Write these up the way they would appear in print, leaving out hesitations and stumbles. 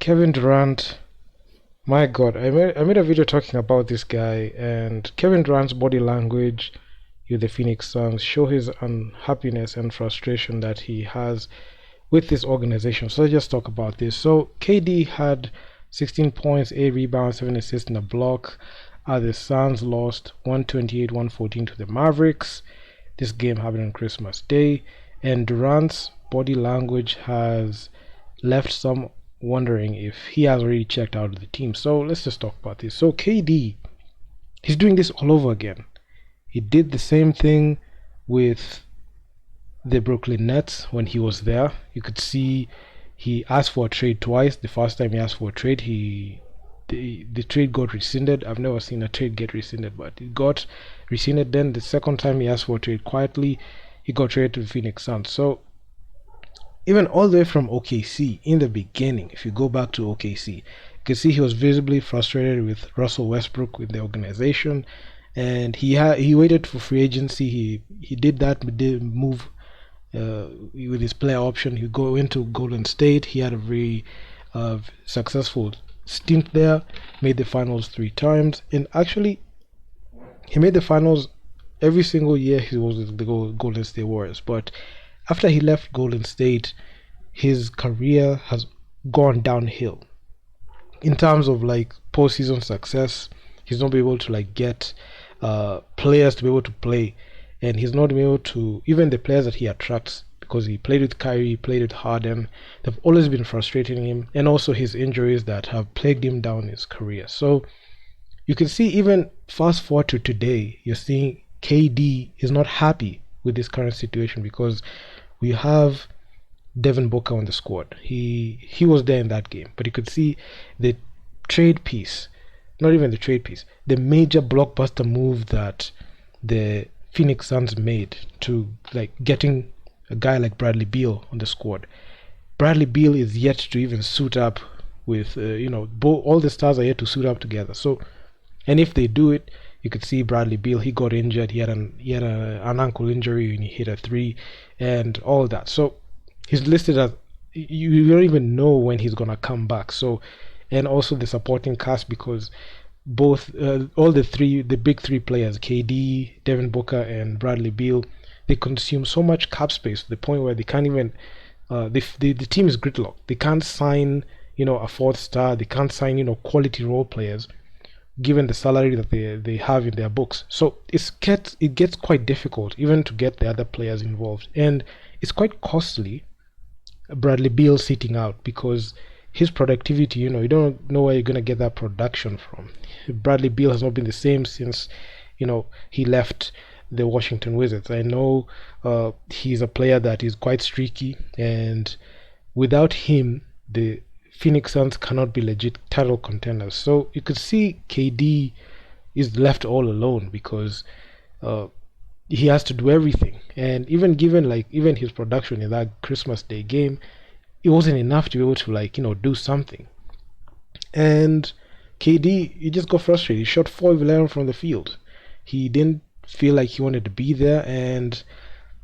Kevin Durant, my God, I made a video talking about this guy, and Kevin Durant's body language with the Phoenix Suns show his unhappiness and frustration that he has with this organization. So let's just talk about this. So KD had 16 points, 8 rebounds, 7 assists, and a block. The Suns lost 128-114 to the Mavericks. This game happened on Christmas Day, and Durant's body language has left some wondering if he has already checked out of the team. So let's just talk about this. So KD, he's doing this all over again. He did the same thing with the Brooklyn Nets when he was there. You could see he asked for a trade twice. The first time he asked for a trade, the trade got rescinded. I've never seen a trade get rescinded, but it got rescinded. Then the second time he asked for a trade quietly, he got traded to the Phoenix Suns. So even all the way from OKC in the beginning, if you go back to OKC, you can see he was visibly frustrated with Russell Westbrook with the organization, and he waited for free agency. He did that move with his player option. He go into Golden State. He had a very successful stint there. Made the finals 3 times, and actually he made the finals every single year he was with the Golden State Warriors. But after he left Golden State, his career has gone downhill in terms of like postseason success. He's not been able to like get players to be able to play, and he's not been able to, even the players that he attracts, because he played with Kyrie, played with Harden, they've always been frustrating him, and also his injuries that have plagued him down his career. So you can see, even fast forward to today, you're seeing KD is not happy with this current situation, because we have Devin Booker on the squad. He was there in that game, but you could see the trade piece, not even the trade piece, the major blockbuster move that the Phoenix Suns made to like getting a guy like Bradley Beal on the squad. Bradley Beal is yet to even suit up with all the stars are yet to suit up together. So, and if they do it, you could see Bradley Beal, he got injured. He had an ankle injury and he hit a 3 and all that. So he's listed as, you don't even know when he's gonna come back. So, and also the supporting cast, because both all the big 3 players, KD, Devin Booker, and Bradley Beal, they consume so much cap space to the point where they can't even the team is gridlocked. They can't sign a 4th star. They can't sign quality role players given the salary that they have in their books. So it gets quite difficult even to get the other players involved, and it's quite costly. Bradley Beal sitting out, because his productivity, you don't know where you're going to get that production from. Bradley Beal has not been the same since he left the Washington Wizards. I know he's a player that is quite streaky, and without him the Phoenix Suns cannot be legit title contenders. So you could see KD is left all alone, because he has to do everything. And even given even his production in that Christmas Day game, it wasn't enough to be able to do something. And KD, he just got frustrated. He shot 4 of 11 from the field. He didn't feel like he wanted to be there, and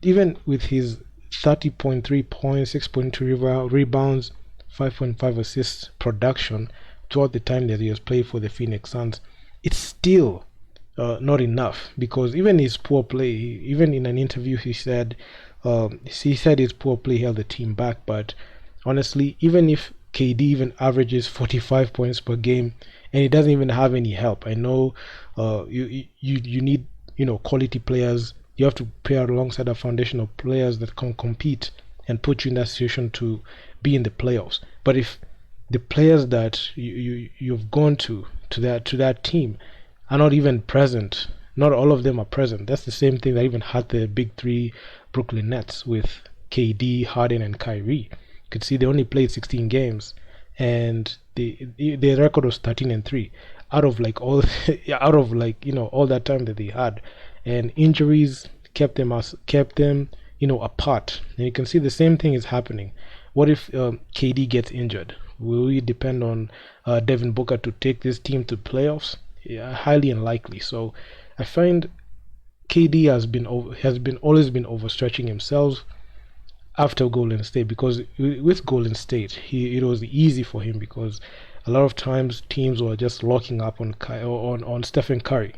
even with his 30.3 points, 6.2 rebounds, 5.5 assists production throughout the time that he has played for the Phoenix Suns, it's still not enough. Because even his poor play, even in an interview he said his poor play held the team back. But honestly, even if KD even averages 45 points per game and he doesn't even have any help, I know you need quality players. You have to pair alongside a foundation of players that can compete and put you in that situation to be in the playoffs. But if the players that you've gone to that team are not even present, not all of them are present. That's the same thing that even had the big 3 Brooklyn Nets with KD, Harden, and Kyrie. You could see they only played 16 games, and their record was 13-3 out of all that time that they had, and injuries kept them apart. And you can see the same thing is happening. What if KD gets injured? Will we depend on Devin Booker to take this team to playoffs? Yeah, highly unlikely. So I find KD has always been overstretching himself. after Golden State, because with Golden State, it was easy for him because a lot of times teams were just locking up on on Stephen Curry.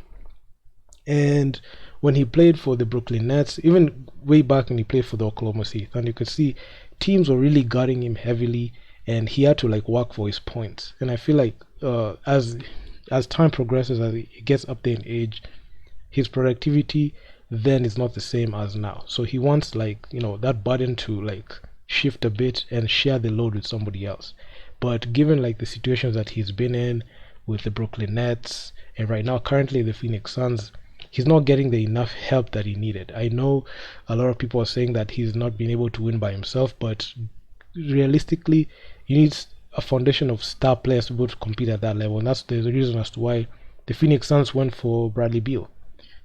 And when he played for the Brooklyn Nets, even way back when he played for the Oklahoma City Thunder, you could see teams were really guarding him heavily, and he had to like work for his points. And I feel like as time progresses, as he gets up there in age, his productivity then is not the same as now. So he wants like that burden to like shift a bit and share the load with somebody else. But given like the situations that he's been in with the Brooklyn Nets and right now currently the Phoenix Suns, he's not getting the enough help that he needed. I know a lot of people are saying that he's not been able to win by himself, but realistically, you need a foundation of star players to be able to compete at that level, and that's the reason as to why the Phoenix Suns went for Bradley Beal,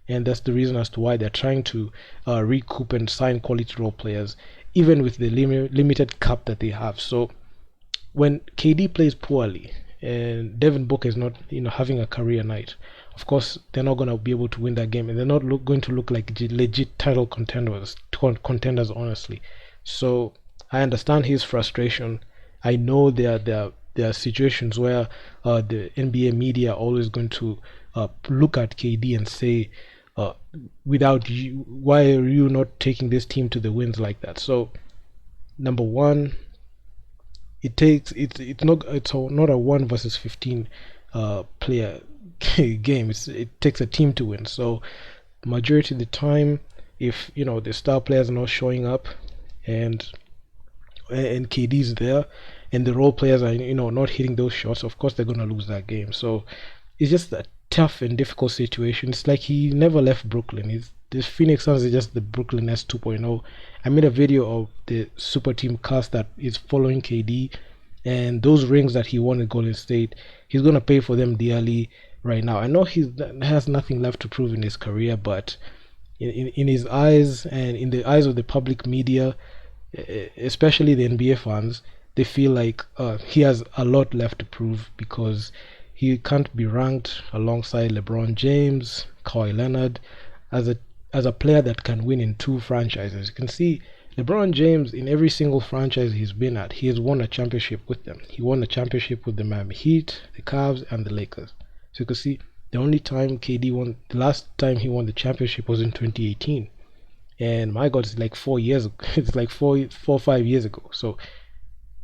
and that's the reason as to why they're trying to recoup and sign quality role players, even with the limited cap that they have. So when KD plays poorly and Devin Booker is not having a career night, of course they're not going to be able to win that game, and they're not going to look like legit title contenders honestly. So I understand his frustration. I know there are situations where the NBA media are always going to look at KD and say, without you, why are you not taking this team to the wins like that? So number one, it's not a 1 versus 15 player game. It takes a team to win. So majority of the time, if the star players are not showing up, and KD's there, and the role players are not hitting those shots, of course they're gonna lose that game. So it's just a tough and difficult situation. It's like he never left Brooklyn. This Phoenix Suns is just the Brooklyn Nets 2.0. I made a video of the super team cast that is following KD, and those rings that he won at Golden State, he's gonna pay for them dearly right now. I know he has nothing left to prove in his career, but in his eyes and in the eyes of the public media, especially the NBA fans, they feel like he has a lot left to prove because he can't be ranked alongside LeBron James, Kawhi Leonard as a player that can win in two franchises. You can see LeBron James in every single franchise he's been at, he has won a championship with them. He won a championship with the Miami Heat, the Cavs, and the Lakers. So you can see the last time he won the championship was in 2018. And my God, it's like 4 years ago. It's like 5 years ago. So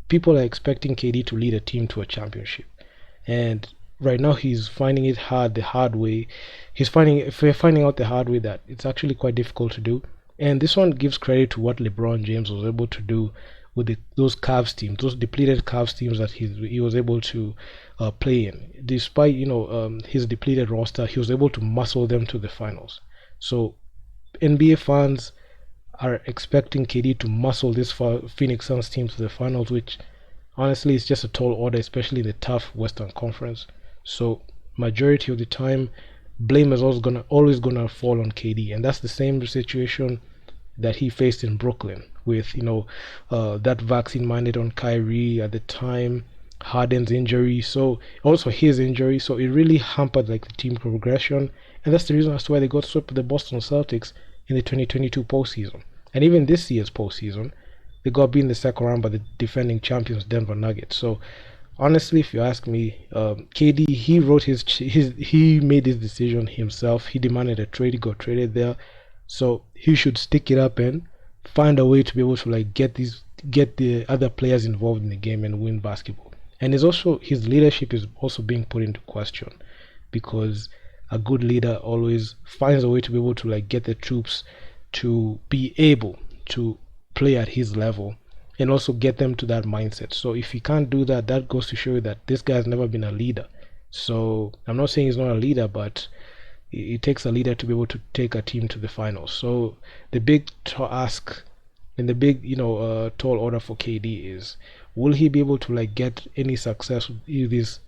people are expecting KD to lead a team to a championship, and right now he's finding it hard the hard way. Finding out the hard way that it's actually quite difficult to do. And this one gives credit to what LeBron James was able to do with those Cavs teams, those depleted Cavs teams that he was able to play in. Despite his depleted roster, he was able to muscle them to the finals. So NBA fans are expecting KD to muscle this Phoenix Suns team to the finals, which honestly is just a tall order, especially in the tough Western Conference. So majority of the time, blame is always gonna fall on KD, and that's the same situation that he faced in Brooklyn with that vaccine mandate on Kyrie at the time, Harden's injury, so also his injury. So it really hampered like the team progression, and that's the reason as to why they got swept by the Boston Celtics in the 2022 postseason. And even this year's postseason, they got beat in the second round by the defending champions Denver Nuggets. So honestly, if you ask me, KD, he made his decision himself. He demanded a trade. He got traded there, so he should stick it up and find a way to be able to like get the other players involved in the game and win basketball. And his leadership is also being put into question, because a good leader always finds a way to be able to like get the troops to be able to play at his level and also get them to that mindset. So if he can't do that, that goes to show you that this guy has never been a leader. So I'm not saying he's not a leader, but it takes a leader to be able to take a team to the finals. So the big task and the big tall order for KD is, will he be able to like get any success with this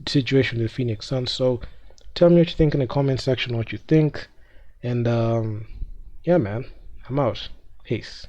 situation with Phoenix Suns? So tell me what you think in the comment section, what you think. And yeah, man, I'm out. Peace.